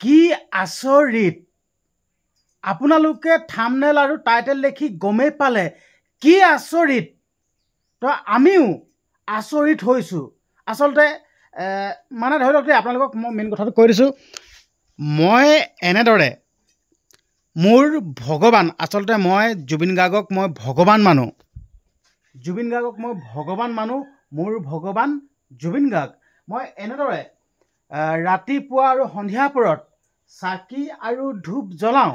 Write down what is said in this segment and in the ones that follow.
কি আচৰিত আপোনালোকে থাম্বনেল আৰু টাইটেল দেখি গমেই পালে কি আচৰিত তো আমিও আচৰিত হৈছোঁ আচলতে মানে ধৰি লওক আপোনালোকক মই মেইন কথাটো কৈ দিছোঁ মই এনেদৰে মোৰ ভগৱান আচলতে মই জুবিন গাৰ্গক মই ভগৱান মানো মোৰ ভগৱান জুবিন গাৰ্গ মই এনেদৰে ৰাতিপুৱা আৰু সন্ধিয়া পৰত চাকি আৰু ধূপ জ্বলাওঁ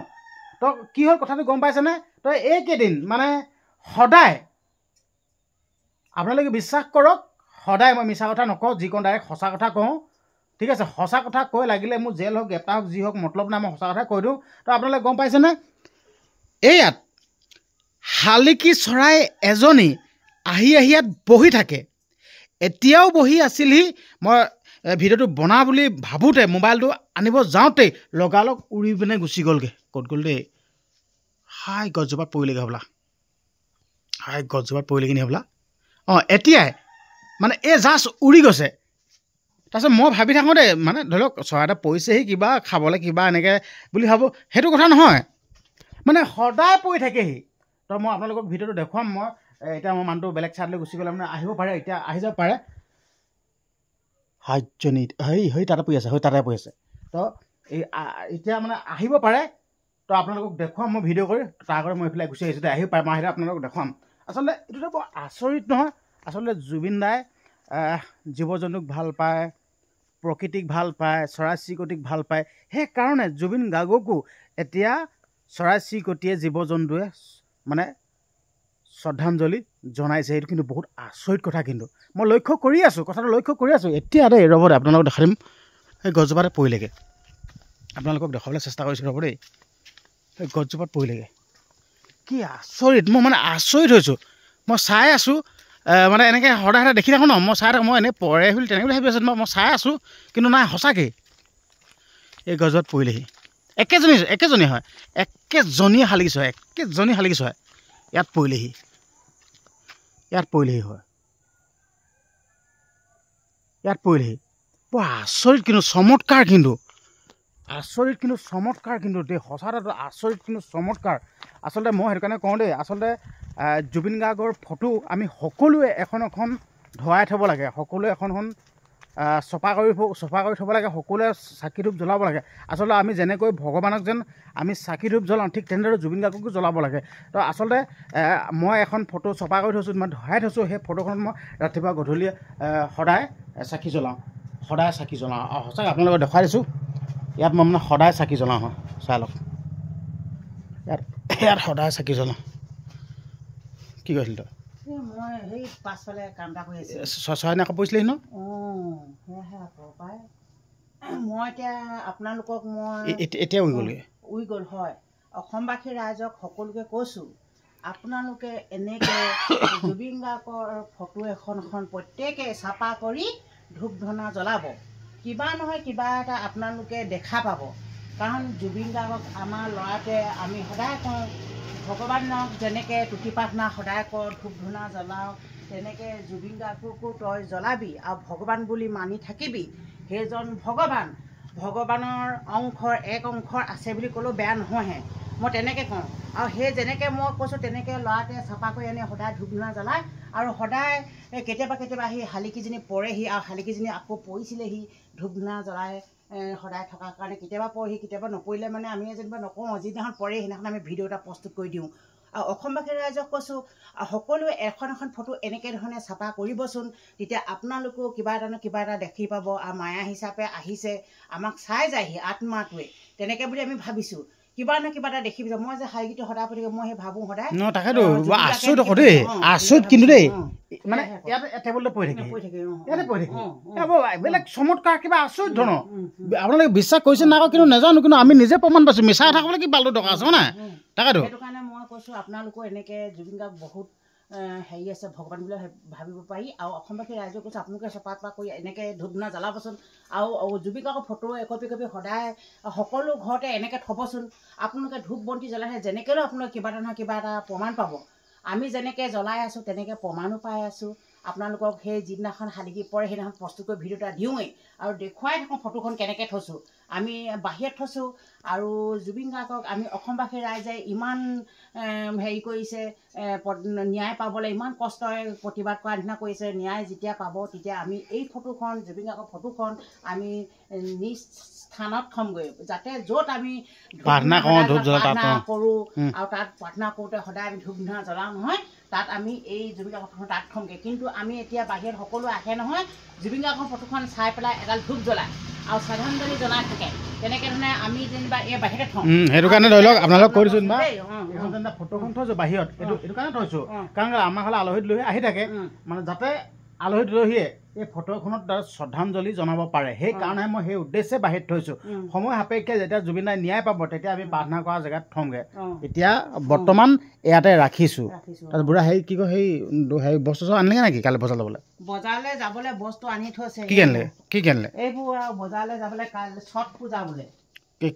তো কি হ'ল কথাটো গম পাইছেনে তো এইকেইদিন মানে সদায় আপোনালোকে বিশ্বাস কৰক সদায় মই মিছা কথা নকওঁ যিকণ ডাইৰেক্ট সঁচা কথা কওঁ ঠিক আছে সঁচা কথা কৈ লাগিলে মোৰ জেল হওক গ্ৰেপ্তাৰ হওক যি হওক মতলব নাই মই সঁচা কথা কৈ দিওঁ তো আপোনালোকে গম পাইছেনে ইয়াত শালিকী চৰাই এজনী আহি ইয়াত বহি থাকে এতিয়াও বহি আছিলহি মই ভিডিঅ'টো বনা বুলি ভাবোঁতে মোবাইলটো আনিব যাওঁতেই লগালগ উৰি পিনে গুচি গ'লগৈ ক'ত গ'ল দেই হাই গছজোপাত পৰিলেগৈ হ'বলা অঁ এতিয়াই মানে এই জাষ্ট উৰি গৈছে তাৰপিছত মই ভাবি থাকোঁ দেই মানে ধৰি লওক চৰাই এটা পৰিছেহি কিবা খাবলৈ কিবা এনেকৈ বুলি ভাবোঁ সেইটো কথা নহয় মানে সদায় পৰি থাকেহি তো মই আপোনালোকক ভিডিঅ'টো দেখুৱাম মই এতিয়া মোৰ মানুহটো বেলেগ ছাইডলৈ গুচি গ'লে মানে আহিব পাৰে এতিয়া আহি যাব পাৰে হাইজনী তাতে পৰি আছে তো এই এতিয়া মানে আহিব পাৰে তো আপোনালোকক দেখুৱাম মই ভিডিঅ' কৰি তাৰ আগতে মই এইফালে গুচি আহিছোঁ আহিব পাৰে মই আহিলে আপোনালোকক দেখুৱাম আচলতে এইটোতো বৰ আচৰিত নহয় আচলতে জুবিন দাই জীৱ জন্তুক ভাল পায় প্ৰকৃতিক ভাল পায় চৰাই চিৰিকটিক ভাল পায় সেইকাৰণে জুবিন গাৰ্গকো এতিয়া চৰাই চিৰিকটিয়ে জীৱ জন্তুৱে মানে শ্ৰদ্ধাঞ্জলি জনাইছে এইটো কিন্তু বহুত আচৰিত কথা কিন্তু মই কথাটো লক্ষ্য কৰি আছোঁ এতিয়া দেই ৰ'ব দেই আপোনালোকক দেখাই দিম সেই গছজোপাতে পৰিলেগৈ আপোনালোকক দেখাবলৈ চেষ্টা কৰিছোঁ ৰ'ব দেই সেই গছজোপাত পৰিলেগৈ কি আচৰিত মই মানে আচৰিত হৈছোঁ মই চাই আছোঁ মানে এনেকৈ সদায় দেখি থাকোঁ ন মই এনেই পৰে বুলি তেনেকৈ ভাবি আছোঁ মই চাই আছোঁ কিন্তু নাই সঁচাকৈ এই গছজোপাত পৰিলেহি একেজনী হয় একেজনীয়ে শালিকী চৰাই ইয়াত পৰিলেহি বৰ আচৰিত কিন্তু চমৎকাৰ কিন্তু দেই সঁচাটো আচৰিত কিন্তু চমৎকাৰ আচলতে মই সেইটো কাৰণে কওঁ দেই আচলতে জুবিন গাৰ্গৰ ফটো আমি সকলোৱে এখন ধৰাই থ'ব লাগে সকলোৱে এখন চফা কৰি থ'ব লাগে সকলোৱে চাকি ধূপ জ্বলাব লাগে আচলতে আমি যেনেকৈ ভগৱানক যেন আমি চাকি ধূপ জ্বলাওঁ ঠিক তেনেদৰে জুবিন গাৰ্গকো জ্বলাব লাগে তো আচলতে মই এখন ফটো চফা কৰি থৈছোঁ মই ধৰাই থৈছোঁ সেই ফটোখনত মই ৰাতিপুৱা গধূলি সদায় চাকি জ্বলাওঁ আৰু সঁচাকৈ আপোনালোকক দেখুৱাই দিছোঁ ইয়াত মই মানে সদায় চাকি জ্বলাওঁ হয় চাই লওক ইয়াত সদায় চাকি জ্বলাওঁ কি কৈছিল তই চৰাই নাকা পৰিছিলেহি ন মই এতিয়া আপোনালোকক এতিয়া উৰি গ'ল হয় অসমবাসী ৰাইজক সকলোকে কৈছোঁ আপোনালোকে এনেকৈ জুবিন গাৰ্গৰ ফটো এখন প্ৰত্যেকে চাফা কৰি ধূপ ধূনা জ্বলাব কিবা নহয় কিবা এটা আপোনালোকে দেখা পাব কাৰণ জুবিন গাৰ্গক আমাৰ ল'ৰাটোৱে আমি সদায় কওঁ ভগৱানক যেনেকৈ তুতি প্ৰাৰ্থনা সদায় কৰ ধূপ ধূনা জ্বলাওঁ তেনেকৈ জুবিন গাৰ্গকো তই জ্বলাবি আৰু ভগৱান বুলি মানি থাকিবি সেইজন ভগৱানৰ এক অংশৰ আছে বুলি ক'লেও বেয়া নহয়হে মই তেনেকৈ কওঁ আৰু সেই যেনেকৈ মই কৈছোঁ তেনেকৈ ল'ৰাটোৱে চাফা কৰি আনি সদায় ধূপ ধূনা জ্বলায় আৰু সদায় কেতিয়াবা আহি শালিকীজনী পৰেহি আৰু শালিকীজনী আকৌ পৰিছিলেহি ধূপ ধূনা জ্বলাই সদায় থকাৰ কাৰণে কেতিয়াবা পৰেহি কেতিয়াবা নপৰিলে মানে আমি যেনিবা নকওঁ যিদিনাখন পৰে সেইদিনাখন আমি ভিডিঅ' এটা প্ৰস্তুত কৰি দিওঁ আৰু অসমবাসী ৰাইজক কৈছোঁ সকলোৱে এখন ফটো এনেকৈ ধৰণে চাফা কৰিবচোন তেতিয়া আপোনালোকেও কিবা এটা দেখি পাব আৰু মায়া হিচাপে আহিছে আমাক চাই যায়হি আত্মাটোৱে তেনেকৈ বুলি আমি ভাবিছোঁ কিবা নহয় কিবা এটা দেখি পাইছোঁ মই যে শাৰীগীটো সদায় পঢ়ি মই সেই ভাবোঁ সদায় তাকেতো আচৰিত কিন্তু দেই মানে ইয়াতে টেবুলতে পৰি থাকে বেলেগ চমৎকাৰ কিবা আচৰিত ধৰণৰ আপোনালোকে বিশ্বাস কৰিছে নাই কিন্তু নাজানো কিন্তু আমি নিজে প্ৰমাণ পাইছোঁ মিছা কথা ক'বলৈ কি বালটো দৰকাৰ আছে নাই তাকেতো সেইটো কাৰণে মই কৈছোঁ আপোনালোকো এনেকৈ জুবিন গাৰ্গ বহুত হেৰি আছে ভগৱান বুলি ভাবিব পাৰি আৰু অসমবাসী ৰাইজক কৈছোঁ আপোনালোকে চফা কৰি এনেকৈ ধূপ ধূনা জ্বলাবচোন আৰু জুবিন গাৰ্গৰ ফটো একপি সদায় সকলো ঘৰতে এনেকৈ থ'বচোন আপোনালোকে ধূপ বন্তি জ্বলাইহে যেনেকৈও আপোনালোকে কিবা এটা নহয় কিবা এটা প্ৰমাণ পাব আমি যেনেকৈ জ্বলাই আছোঁ তেনেকৈ প্ৰমাণো পাই আছোঁ আপোনালোকক সেই যিদিনাখন শালিকি পৰে সেইদিনাখন প্ৰস্তুত কৰি ভিডিঅ' এটা দিওঁৱেই আৰু দেখুৱাই থাকোঁ ফটোখন কেনেকৈ থৈছোঁ আমি বাহিৰত থৈছোঁ আৰু জুবিন গাৰ্গক আমি অসমবাসী ৰাইজে ইমান হেৰি কৰিছে ন্যায় পাবলৈ ইমান কষ্টৰে প্ৰতিবাদ কৰা নিচিনা কৰিছে ন্যায় যেতিয়া পাব তেতিয়া আমি এই ফটোখন জুবিন গাৰ্গৰ ফটোখন আমি নিজ স্থানত থ'মগৈ যাতে য'ত আমি প্ৰাৰ্থনা কৰোঁ আৰু তাত প্ৰাৰ্থনা কৰোঁতে সদায় আমি ধূপ ধূনা জ্বলাওঁ নহয় তাত আমি এই জুবিন গাৰ্গৰ ফটোখন তাত থ'মগৈ কিন্তু আমি এতিয়া বাহিৰত সকলো আহে নহয় জুবিন গাৰ্গৰ ফটোখন চাই পেলাই এডাল ধূপ জ্বলায় আৰু শ্ৰদ্ধাঞ্জলি জনাই থাকে তেনেকৈ ধৰণে আমি যেনিবা এই বাহিৰতে থওঁ সেইটো কাৰণে ধৰি লওক আপোনালোক কৈছোঁ ফটোখন থৈছোঁ বাহিৰত এইটো কাৰণে থৈছোঁ কাৰণ আমাৰ ঘৰলৈ আলহী দুলহী আহি থাকে মানে যাতে আলহী দুলহীয়ে এই ফটোখনত শ্ৰদ্ধাঞ্জলি জনাব পাৰে সেইকাৰণে মই সেই উদ্দেশ্যে বাহিৰত থৈছোঁ সময় সাপেক্ষে যেতিয়া জুবিন দাই ন্যায় পাব তেতিয়া আমি প্ৰাৰ্থনা কৰা জেগাত থ'মগৈ এতিয়া বৰ্তমান ইয়াতে ৰাখিছোঁ তাৰপিছত বুঢ়া হেৰি কি কয় সেই বস্তু চব আনিলে নেকি কালি বজাৰলৈ যাবলৈ বস্তু আনি থৈছে কি আনিলে এইবোৰ আৰু বজাৰলৈ যাবলৈ কাইলৈ ছট পূজা বোলে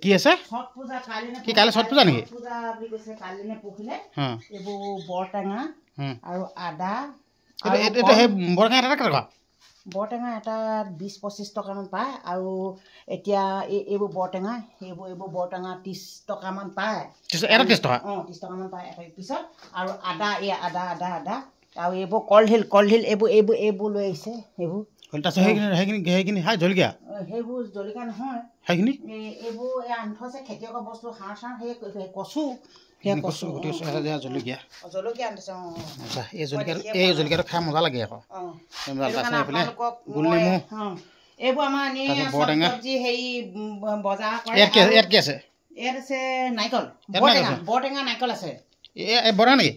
কি আছে ছট পূজা কাইলৈ ছট পূজা নেকি পূজা বুলি কৈছে কাইলৈ নে পৰহিলে এইবোৰ বৰটেঙা আৰু আদা বৰটেঙা এটাত 20-25 টকামান পায় আৰু এতিয়া এইবোৰ বৰটেঙা এইবোৰ বৰটেঙা 30 টকামান পায় 30 টকামান পায় এটা পিছত আৰু আদা আদা আৰু এইবোৰ কলডিল এইবোৰ লৈ আহিছে সেইবোৰ জলকীয়া সেইবোৰ জলকীয়া নহয় সেইখিনি এইবোৰ আনি থৈছে খেতিয়কৰ বস্তু সাৰ চাৰ সেই কচু জলকীয়া আনিছে এই জলকীয়াটো খাই মজা লাগে আকৌ এইবোৰ আমাৰ চব্জি হেৰি বজাৰ কৰে ইয়াত কি আছে ইয়াত আছে নাৰিকল বৰটেঙা নাৰিকল আছে বৰটেঙা নেকি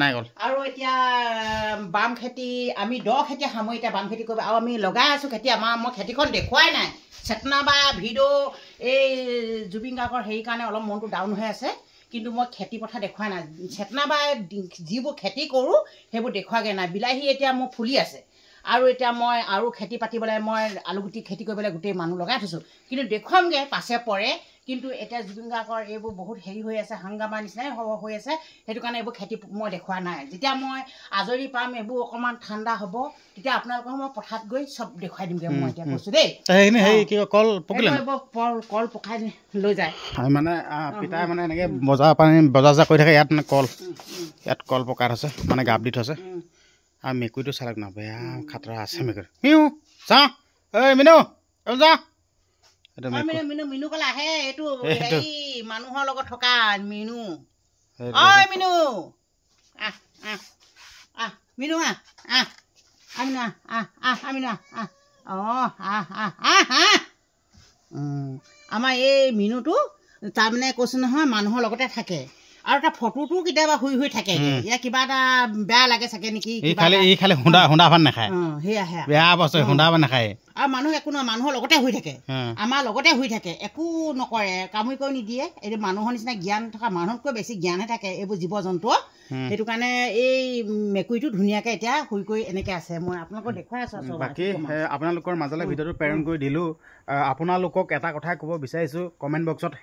নাৰিকল আৰু এতিয়া বাম খেতি আমি দ খেতি সামৰি এতিয়া বাম খেতি কৰিব আৰু আমি লগাই আছোঁ খেতি মই খেতিখন দেখুৱাই নাই চেতনা বা ভিডিঅ' এই জুবিন গাৰ্গৰ হেৰি কাৰণে অলপ মনটো ডাউন হৈ আছে কিন্তু মই খেতি পথাৰ দেখুৱাই নাই চেতনা বা যিবোৰ খেতি কৰোঁ সেইবোৰ দেখুৱাগৈ নাই বিলাহী এতিয়া মোৰ ফুলি আছে আৰু এতিয়া মই আৰু খেতি পাতিবলৈ মই আলুগুটি খেতি কৰিবলৈ গোটেই মানুহ লগাই থৈছোঁ কিন্তু দেখুৱামগৈ পাছে পৰে কিন্তু এতিয়া জুবিন গাৰ্গৰ এইবোৰ বহুত হেৰি হৈ আছে হাংগামাৰ নিচিনাই হৈ আছে সেইটো কাৰণে এইবোৰ খেতি মই দেখুওৱা নাই যেতিয়া মই আজৰি পাম এইবোৰ অকণমান ঠাণ্ডা হ'ব তেতিয়া আপোনালোকক মই পথাৰত গৈ চব দেখুৱাই দিমগৈ মই এতিয়া কৈছোঁ দেই কল পকাই লৈ যায় মানে পিতাই মানে এনেকৈ বজাৰ কৰি থাকে ইয়াত কল পকাই থৈছে মানে গাপ দি থৈছে আৰু মেকুৰীটো চালক ন বেয়া খাতৰা আছে মেকুৰী যা মিনু যা মিনু কলে আহে এইটো মানুহৰ লগত থকা মিনু মিনু মিনু আমাৰ এই মিনুটো তাৰমানে কৈছোঁ নহয় মানুহৰ লগতে থাকে আৰু তাৰ ফটোটো কেতিয়াবা শুই থাকে ইয়াৰ কিবা এটা বেয়া লাগে চাগে নেকি হুন্দা ভাত নাখায় সেয়াহে বেয়া বস্তু হুন্দা ভাত নাখায় আৰু মানুহ একো নহয় মানুহৰ লগতে শুই থাকে আমাৰ লগতে শুই থাকে একো নকৰে কামুৰি কৰি নিদিয়ে এইটো মানুহৰ নিচিনা জ্ঞান থকা মানুহতকৈ বেছি জ্ঞানহে থাকে এইবোৰ জীৱ জন্তু সেইটো কাৰণে এই মেকুৰীটো ধুনীয়াকৈ এতিয়া শুই কৰি এনেকৈ আছে মই আপোনালোকক দেখুৱাই আছোঁ বাকী আপোনালোকৰ মাজলৈ ভিডিঅ'টো প্ৰেৰণ কৰি দিলোঁ আপোনালোকক এটা কথাই ক'ব বিচাৰিছোঁ কমেণ্ট বক্সত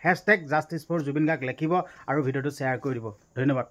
#জাষ্টিছ ফৰ জুবিন গাৰ্গ লিখিব আৰু ভিডিঅ'টো শ্বেয়াৰ কৰি দিব ধন্যবাদ।